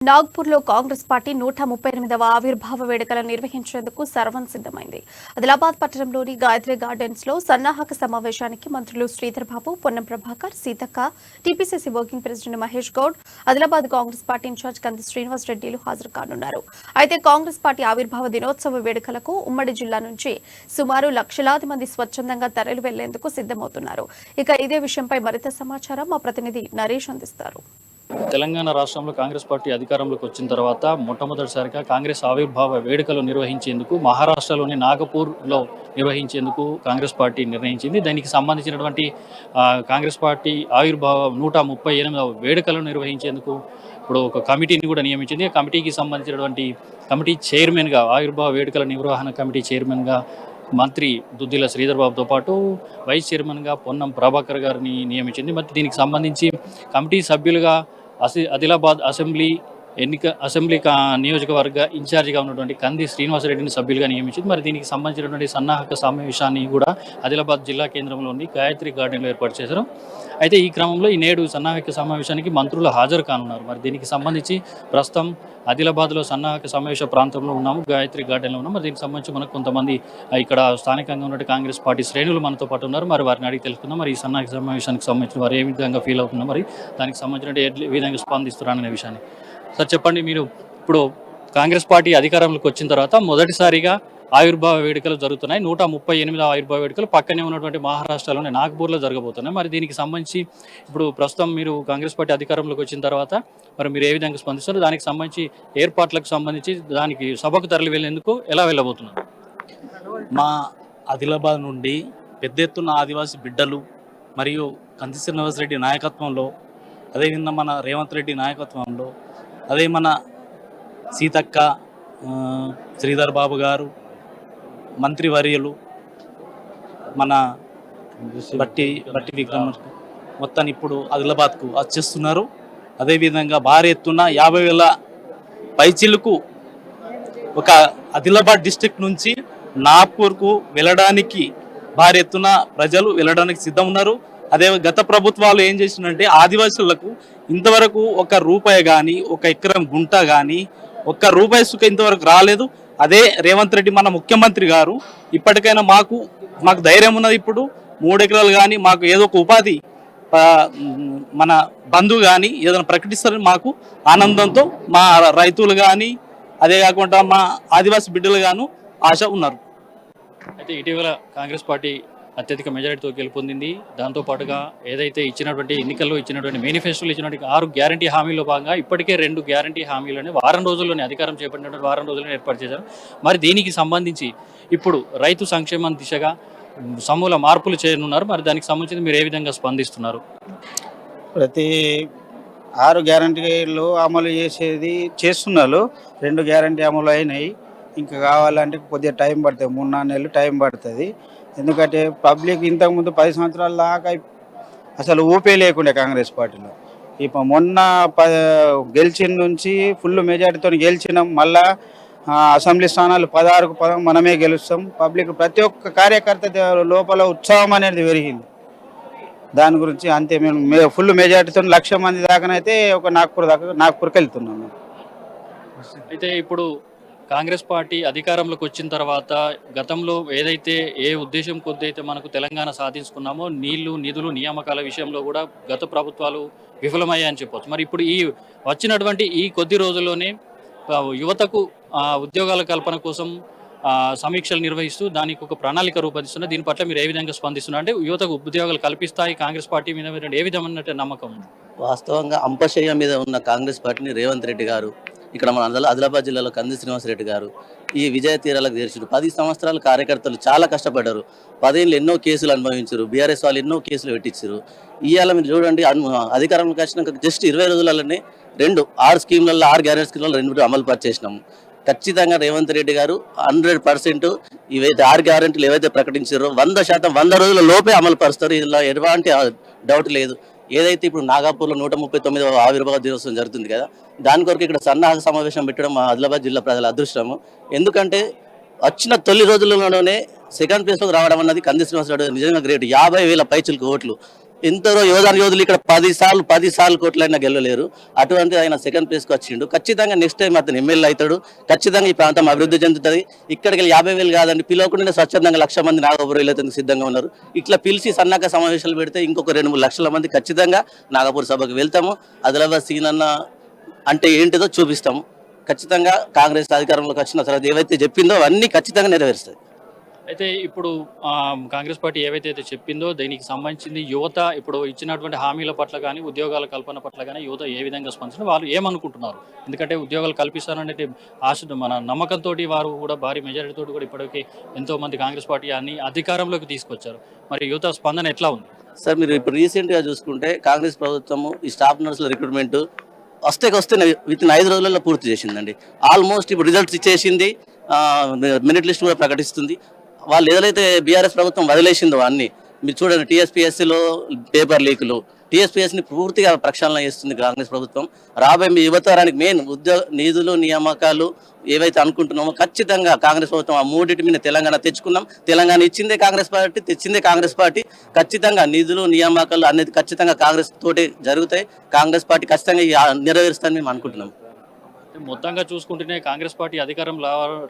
నాగ్పూర్లో Congress party 138వ ఆవిర్భావ వేడుకలను నిర్వహించేందుకు సర్వం సిద్ధమైంది. ఆదిలాబాద్ పట్టణంలోని గాయత్రి గార్డెన్స్ లో సన్నాహక సమావేశానికి మంత్రులు Sridhar Babu, Ponnam Prabhakar, Seethakka, TPCC working president Mahesh Goud, Adilabad Congress party incharge Kandi Srinivas రెడ్డిలు హాజరు కానున్నారు. అయితే కాంగ్రెస్ పార్టీ ఆవిర్భావ దినోత్సవ వేడుకలకు ఉమ్మడి జిల్లా నుంచి సుమారు లక్షలాది మంది స్వచ్ఛందంగా తరలి వెళ్లేందుకు సిద్ధమవుతున్నారు. ఇక ఇదే విషయంపై మరింత సమాచారం మా ప్రతినిధి నరేష్ అందిస్తారు. తెలంగాణ రాష్ట్రంలో కాంగ్రెస్ పార్టీ అధికారంలోకి వచ్చిన తర్వాత మొట్టమొదటిసారిగా కాంగ్రెస్ ఆవిర్భావ వేడుకలు నిర్వహించేందుకు మహారాష్ట్రలోని నాగపూర్లో నిర్వహించేందుకు కాంగ్రెస్ పార్టీ నిర్ణయించింది. దానికి సంబంధించినటువంటి కాంగ్రెస్ పార్టీ ఆవిర్భావ 138వ వేడుకలను నిర్వహించేందుకు ఇప్పుడు ఒక కమిటీని కూడా నియమించింది. ఆ కమిటీకి సంబంధించినటువంటి కమిటీ చైర్మన్గా ఆవిర్భావ వేడుకల నిర్వహణ కమిటీ చైర్మన్గా మంత్రి దుద్దిల శ్రీధర్ బాబుతో పాటు వైస్ చైర్మన్గా పొన్నం ప్రభాకర్ గారిని నియమించింది. మరి దీనికి సంబంధించి కమిటీ సభ్యులుగా ఆదిలాబాద్ అసెంబ్లీ నియోజకవర్గ ఇన్ఛార్జిగా ఉన్నటువంటి కంది శ్రీనివాసరెడ్డిని సభ్యులుగా నియమించింది. మరి దీనికి సంబంధించినటువంటి సన్నాహక సమావేశాన్ని కూడా ఆదిలాబాద్ జిల్లా కేంద్రంలోని గాయత్రి గార్డెన్లో ఏర్పాటు చేశారు. అయితే ఈ క్రమంలో ఈ నేడు సన్నాహక సమావేశానికి మంత్రులు హాజరు కానున్నారు. మరి దీనికి సంబంధించి ప్రస్తుతం ఆదిలాబాద్లో సన్నాహక సమావేశ ప్రాంతంలో ఉన్నాము, గాయత్రి గార్డెన్లో ఉన్నాము. మరి దీనికి సంబంధించి మనకు కొంతమంది ఇక్కడ స్థానికంగా ఉన్న కాంగ్రెస్ పార్టీ శ్రేణులు మనతో పాటు ఉన్నారు. మరి వారిని అడిగి తెలుసుకుందాం. మరి ఈ సన్నాహక సమావేశానికి సంబంధించిన వారు ఏ విధంగా ఫీల్ అవుతున్నారు, మరి దానికి సంబంధించిన ఏ విధంగా స్పందిస్తున్నారనే విషయాన్ని సార్ చెప్పండి. మీరు ఇప్పుడు కాంగ్రెస్ పార్టీ అధికారంలోకి వచ్చిన తర్వాత మొదటిసారిగా ఆవిర్భావ వేడుకలు జరుగుతున్నాయి. 138వ ఆవిర్భావ వేడుకలు పక్కనే ఉన్నటువంటి మహారాష్ట్రలోని నాగ్పూర్లో జరగబోతున్నాయి. మరి దీనికి సంబంధించి ఇప్పుడు ప్రస్తుతం మీరు కాంగ్రెస్ పార్టీ అధికారంలోకి వచ్చిన తర్వాత మరి మీరు ఏ విధంగా స్పందిస్తారు, దానికి సంబంధించి ఏర్పాట్లకు సంబంధించి దానికి సభకు తరలి వెళ్లేందుకు ఎలా వెళ్ళబోతున్నారు? మా ఆదిలాబాద్ నుండి పెద్ద ఎత్తున ఆదివాసీ బిడ్డలు మరియు కంది శ్రీనివాస్ రెడ్డి నాయకత్వంలో, అదేవిధంగా మన రేవంత్ రెడ్డి నాయకత్వంలో, అదే మన సీతక్క, శ్రీధర్ బాబు గారు, మంత్రివర్యులు, మన బట్టి విక్రమ్ మొత్తాన్ని ఇప్పుడు ఆదిలాబాద్కు వచ్చేస్తున్నారు. అదేవిధంగా భారీ ఎత్తున 50,000 పైచిలకు ఒక ఆదిలాబాద్ డిస్ట్రిక్ట్ నుంచి నాగ్పూర్కు వెళ్ళడానికి భారీ ఎత్తున ప్రజలు వెళ్ళడానికి సిద్ధం ఉన్నారు. అదే గత ప్రభుత్వాలు ఏం చేసిందంటే ఆదివాసులకు ఇంతవరకు ₹1 కానీ, 1 ఎకరం గుంట కానీ, ₹1 సుఖ ఇంతవరకు రాలేదు. అదే రేవంత్ రెడ్డి మన ముఖ్యమంత్రి గారు ఇప్పటికైనా మాకు ధైర్యం ఉన్నది. ఇప్పుడు 3 ఎకరాలు కానీ మాకు ఏదో ఒక ఉపాధి మన బంధువు కానీ ఏదైనా ప్రకటిస్తారని మాకు ఆనందంతో మా రైతులు కానీ, అదే కాకుండా మా ఆదివాసీ బిడ్డలు గాను ఆశ ఉన్నారు. అయితే ఇటీవల కాంగ్రెస్ పార్టీ అత్యధిక మెజారిటీతో గెలుపొందింది. దాంతోపాటుగా ఏదైతే ఎన్నికల్లో ఇచ్చినటువంటి మేనిఫెస్టోలో ఇచ్చినటువంటి 6 గ్యారంటీ హామీల్లో భాగంగా ఇప్పటికే 2 గ్యారంటీ హామీలని వారం రోజుల్లోనే అధికారం చేపట్టినటువంటి వారం రోజుల్లోనే ఏర్పాటు చేశారు. మరి దీనికి సంబంధించి ఇప్పుడు రైతు సంక్షేమం దిశగా సమూల మార్పులు చేయనున్నారు. మరి దానికి సంబంధించి మీరు ఏ విధంగా స్పందిస్తున్నారు? ప్రతి 6 గ్యారంటీలు అమలు చేస్తున్నారు. 2 గ్యారంటీ అమలు అయినాయి. ఇంకా కావాలంటే కొద్దిగా టైం పడుతుంది, 3-4 నెలలు టైం పడుతుంది. ఎందుకంటే పబ్లిక్ ఇంతకుముందు 10 సంవత్సరాల దాకా అసలు ఊపే లేకుండే కాంగ్రెస్ పార్టీలో. ఇప్పుడు మొన్న గెలిచిన నుంచి ఫుల్ మెజార్టీతో గెలిచినాం. మళ్ళా అసెంబ్లీ స్థానాలు 16కు 10 మనమే గెలుస్తాం. పబ్లిక్ ప్రతి ఒక్క కార్యకర్త లోపల ఉత్సాహం అనేది పెరిగింది. దాని గురించి అంతే. మేము ఫుల్ మెజార్టీతో 1,00,000 మంది దాకానైతే ఒక నాగ్పూర్కి వెళ్తున్నాం. అయితే ఇప్పుడు కాంగ్రెస్ పార్టీ అధికారంలోకి వచ్చిన తర్వాత గతంలో ఏదైతే ఏ ఉద్దేశం కొద్ది అయితే మనకు తెలంగాణ సాధించుకున్నామో నీళ్లు, నిధులు, నియామకాల విషయంలో కూడా గత ప్రభుత్వాలు విఫలమయ్యాయని చెప్పవచ్చు. మరి ఇప్పుడు ఈ వచ్చినటువంటి ఈ కొద్ది రోజుల్లోనే యువతకు ఉద్యోగాల కల్పన కోసం సమీక్షలు నిర్వహిస్తూ దానికి ఒక ప్రణాళిక రూపొందిస్తున్నారు. దీని పట్ల మీరు ఏ విధంగా స్పందిస్తున్నారు? అంటే యువతకు ఉద్యోగాలు కల్పిస్తాయి కాంగ్రెస్ పార్టీ మీద ఏ విధమైన నమ్మకం? వాస్తవంగా అంపశయ్య మీద ఉన్న కాంగ్రెస్ పార్టీని రేవంత్ రెడ్డి గారు, ఇక్కడ మన ఆదిలాబాద్ జిల్లాలో కంది శ్రీనివాస్ రెడ్డి గారు ఈ విజయ తీరాలకు చేర్చారు. 10 సంవత్సరాలు కార్యకర్తలు చాలా కష్టపడ్డారు. 10 ఏళ్ళు ఎన్నో కేసులు అనుభవించారు. బీఆర్ఎస్ వాళ్ళు ఎన్నో కేసులు పెట్టించారు. ఇవాళ మీరు చూడండి, అధికారంలోకి వచ్చినాక జస్ట్ 20 రోజులలోనే 6 స్కీమ్లలో 6 గ్యారెంటీ స్కీమ్లలో 2 అమలు పరిచేసినాము. ఖచ్చితంగా రేవంత్ రెడ్డి గారు 100% ఇవైతే 6 గ్యారెంటీలు ఏవైతే ప్రకటించారో 100% 100 రోజుల లోపే అమలు పరుస్తారు. ఇలా ఎటువంటి డౌట్ లేదు. ఏదైతే ఇప్పుడు నాగపూర్లో 139వ ఆవిర్భావ దినోత్సవం జరుగుతుంది కదా, దాని కొరకు ఇక్కడ సన్నాహక సమావేశం పెట్టడం మా ఆదిలాబాద్ జిల్లా ప్రజల అదృష్టము. ఎందుకంటే వచ్చిన తొలి రోజుల్లోనే సెకండ్ ప్లేస్లోకి రావడం అన్నది కంది శ్రీనివాస్ రెడ్డి నిజంగా గ్రేట్. 50,000 పైచిలకు ఓట్లు ఎందరో యోధులు ఇక్కడ 10 సార్లు కోట్లైనా గెలవలేరు. అటువంటి ఆయన సెకండ్ ప్లేస్కి వచ్చిండు. ఖచ్చితంగా నెక్స్ట్ టైం అతను ఎమ్మెల్యే అవుతాడు. ఖచ్చితంగా ఈ ప్రాంతం అభివృద్ధి చెందుతుంది. ఇక్కడికి 50,000 కాదండి, పిలవకుండా స్వచ్ఛందంగా 1,00,000 మంది నాగపూర్ వెళ్ళేందుకు సిద్ధంగా ఉన్నారు. ఇట్లా పిలిచి సన్నాహక సమావేశాలు పెడితే ఇంకొక 2-3 లక్షల మంది ఖచ్చితంగా నాగపూర్ సభకు వెళ్తాము. ఆదిలాబాద్ సీనన్న అంటే ఏంటిదో చూపిస్తాము. ఖచ్చితంగా కాంగ్రెస్ అధికారంలోకి వచ్చిన తర్వాత ఏవైతే చెప్పిందో అవన్నీ ఖచ్చితంగా నెరవేరుస్తాయి. అయితే ఇప్పుడు కాంగ్రెస్ పార్టీ ఏవైతే చెప్పిందో దీనికి సంబంధించింది యువత ఇప్పుడు ఇచ్చినటువంటి హామీల పట్ల కానీ ఉద్యోగాల కల్పన పట్ల కానీ యువత ఏ విధంగా స్పందించిన వాళ్ళు ఏమనుకుంటున్నారు? ఎందుకంటే ఉద్యోగాలు కల్పిస్తారనే ఆశ మన నమ్మకంతో వారు కూడా భారీ మెజారిటీతో కూడా ఇప్పటికీ ఎంతో మంది కాంగ్రెస్ పార్టీ అన్ని అధికారంలోకి తీసుకొచ్చారు. మరి యువత స్పందన ఎట్లా ఉంది? సార్, మీరు ఇప్పుడు రీసెంట్గా చూసుకుంటే కాంగ్రెస్ ప్రభుత్వము ఈ స్టాఫ్ నర్సుల రిక్రూట్మెంట్ వస్తే విత్ ఇన్ 5 రోజులలో పూర్తి చేసిందండి. ఆల్మోస్ట్ ఇప్పుడు రిజల్ట్స్ ఇచ్చేసింది, మెరిట్ లిస్ట్ కూడా ప్రకటిస్తుంది. వాళ్ళు ఏదైతే బీఆర్ఎస్ ప్రభుత్వం వదిలేసిందో అన్ని మీరు చూడండి, టీఎస్పీఎస్సీలో పేపర్ లీకులు, టీఎస్పీఎస్సీని పూర్తిగా ప్రక్షాళన చేస్తుంది కాంగ్రెస్ ప్రభుత్వం. రాబోయే మీ యువతరానికి మెయిన్ నిధులు నియామకాలు ఏవైతే అనుకుంటున్నామో ఖచ్చితంగా కాంగ్రెస్ ప్రభుత్వం ఆ మూడింటి మీద తెలంగాణ తెచ్చుకున్నాం. తెలంగాణ ఇచ్చిందే కాంగ్రెస్ పార్టీ, తెచ్చిందే కాంగ్రెస్ పార్టీ. ఖచ్చితంగా నిధులు నియామకాలు అనేది ఖచ్చితంగా కాంగ్రెస్ తోటి జరుగుతాయి. కాంగ్రెస్ పార్టీ ఖచ్చితంగా నెరవేరుస్తారని మేము అనుకుంటున్నాం. మొత్తంగా చూసుకుంటేనే కాంగ్రెస్ పార్టీ అధికారం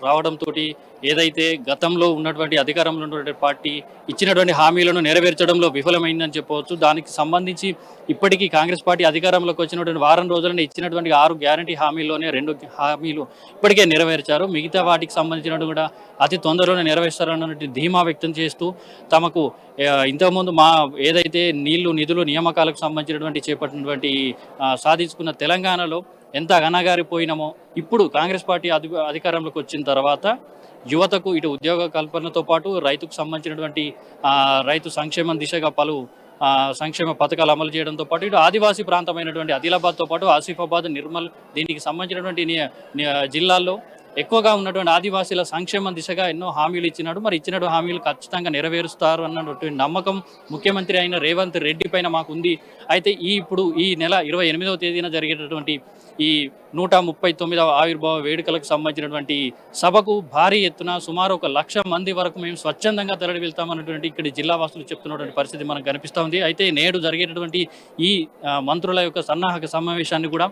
రావడంతో ఏదైతే గతంలో ఉన్నటువంటి అధికారంలో ఉన్నటువంటి పార్టీ ఇచ్చినటువంటి హామీలను నెరవేర్చడంలో విఫలమైందని చెప్పవచ్చు. దానికి సంబంధించి ఇప్పటికీ కాంగ్రెస్ పార్టీ అధికారంలోకి వచ్చినటువంటి వారం రోజులని ఇచ్చినటువంటి 6 గ్యారంటీ హామీల్లోనే 2 హామీలు ఇప్పటికే నెరవేర్చారు. మిగతా వాటికి సంబంధించినట్టు కూడా అతి తొందరలోనే నెరవేర్చారన్నటువంటి ధీమా వ్యక్తం చేస్తూ తమకు ఇంతకుముందు ఏదైతే నిధులు నియామకాలకు సంబంధించినటువంటి చేపట్టినటువంటి సాధించుకున్న తెలంగాణలో ఎంత అణగారిపోయినామో ఇప్పుడు కాంగ్రెస్ పార్టీ అధికారంలోకి వచ్చిన తర్వాత యువతకు ఇటు ఉద్యోగ కల్పనతో పాటు రైతుకు సంబంధించినటువంటి రైతు సంక్షేమం దిశగా పలు సంక్షేమ పథకాలు అమలు చేయడంతో పాటు ఇటు ఆదివాసీ ప్రాంతమైనటువంటి ఆదిలాబాద్తో పాటు ఆసిఫాబాద్, నిర్మల్ దీనికి సంబంధించినటువంటి జిల్లాల్లో ఎక్కువగా ఉన్నటువంటి ఆదివాసీల సంక్షేమం దిశగా ఎన్నో హామీలు ఇచ్చినాడు. మరి ఇచ్చిన హామీలు ఖచ్చితంగా నెరవేరుస్తారు అన్నటువంటి నమ్మకం ముఖ్యమంత్రి అయిన రేవంత్ రెడ్డి పైన మాకు ఉంది. అయితే ఇప్పుడు ఈ నెల 28వ తేదీన జరిగేటటువంటి ఈ 139వ ఆవిర్భావ వేడుకలకు సంబంధించినటువంటి సభకు భారీ ఎత్తున సుమారు 1,00,000 మంది వరకు మేము స్వచ్ఛందంగా తరలి వెళ్తామన్నటువంటి ఇక్కడ జిల్లా వాసులు చెప్తున్నటువంటి పరిస్థితి మనకు కనిపిస్తూ ఉంది. అయితే నేడు జరిగేటటువంటి ఈ మంత్రుల యొక్క సన్నాహక సమావేశాన్ని కూడా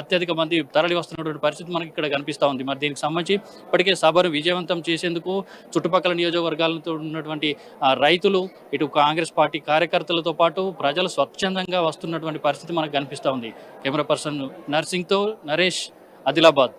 అత్యధిక మంది తరలి వస్తున్నటువంటి పరిస్థితి మనకి ఇక్కడ కనిపిస్తూ ఉంది. మరి దీనికి సంబంధించి ఇప్పటికే సభను విజయవంతం చేసేందుకు చుట్టుపక్కల నియోజకవర్గాలతో ఉన్నటువంటి రైతులు, ఇటు కాంగ్రెస్ పార్టీ కార్యకర్తలతో పాటు ప్రజలు స్వచ్ఛందంగా వస్తున్నటువంటి పరిస్థితి మనకు కనిపిస్తూ ఉంది. కెమెరా పర్సన్ నర్సింగ్తో నరేష్, ఆదిలాబాద్.